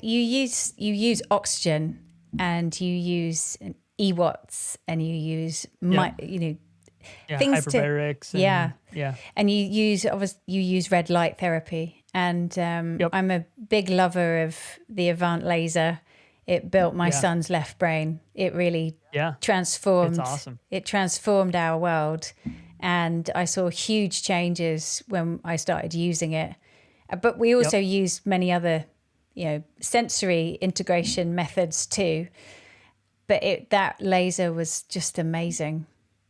you use oxygen, and you use EWATs, and you use Yeah. things to Hyperbarics. yeah, Yeah. and you use red light therapy. And Yep. I'm a big lover of the Avant laser. It built my Yeah. son's left brain. It really Yeah. It's transformed. awesome. It transformed our world, and I saw huge changes when I started using it. But we also Yep. use many other, sensory integration methods too. But that laser was just amazing.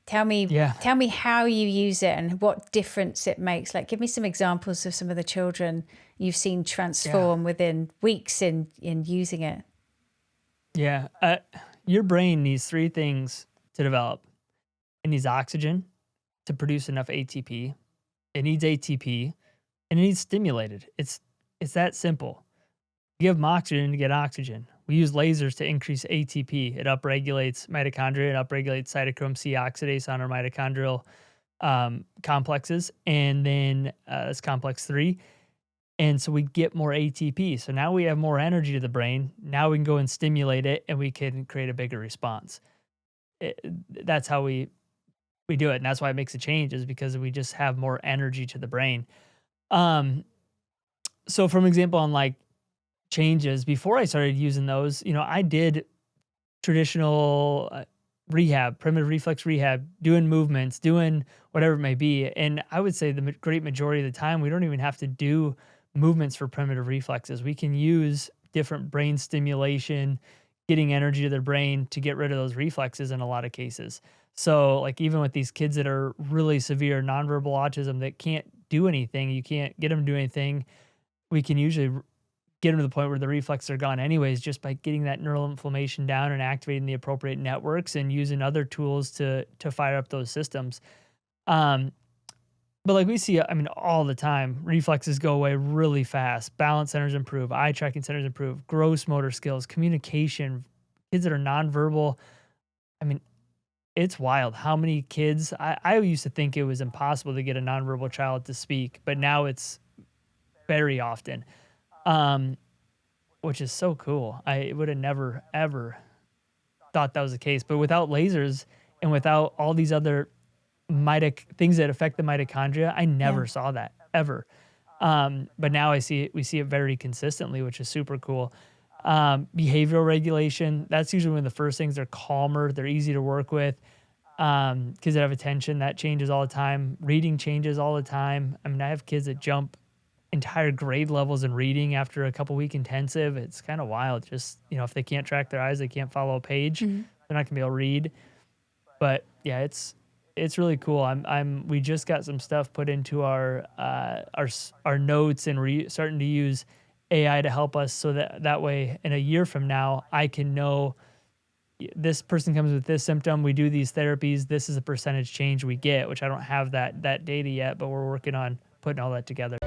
Tell me Yeah. how you use it and what difference it makes. Like, give me some examples of some of the children you've seen transform within weeks in using it. Yeah. Your brain needs three things to develop. It needs oxygen to produce enough ATP. It needs ATP, and it needs stimulated. It's that simple. You give them oxygen to get oxygen. We use lasers to increase ATP. It upregulates mitochondria. It upregulates cytochrome C oxidase on our mitochondrial complexes, and then it's complex 3. And so we get more ATP. So now we have more energy to the brain. Now we can go and stimulate it, and we can create a bigger response. That's how we do it, and that's why it makes a change, is because we just have more energy to the brain. So from example on like changes, before I started using those, I did traditional rehab, primitive reflex rehab, doing movements, doing whatever it may be. And I would say the great majority of the time, we don't even have to do movements for primitive reflexes. We can use different brain stimulation, getting energy to their brain to get rid of those reflexes in a lot of cases. So like even with these kids that are really severe nonverbal autism that can't do anything, you can't get them to do anything, we can usually get them to the point where the reflexes are gone anyways, just by getting that neural inflammation down and activating the appropriate networks and using other tools to fire up those systems. But like we see, all the time, reflexes go away really fast. Balance centers improve, eye tracking centers improve, gross motor skills, communication, kids that are nonverbal. It's wild how many kids, I used to think it was impossible to get a nonverbal child to speak, but now it's very often, which is so cool. I would have never, ever thought that was the case. But without lasers and without all these other things that affect the mitochondria, I never saw that ever. But now we see it very consistently, which is super cool. Behavioral regulation, that's usually one of the first things. They're calmer, they're easy to work with. Kids that have attention, that changes all the time. Reading changes all the time. I have kids that jump entire grade levels in reading after a couple week intensive. It's kind of wild. Just, if they can't track their eyes, they can't follow a page, they're not gonna be able to read. But yeah, it's really cool. We just got some stuff put into our notes, and starting to use AI to help us, so that way in a year from now, I can know this person comes with this symptom, we do these therapies, this is a percentage change we get, which I don't have that data yet, but we're working on putting all that together.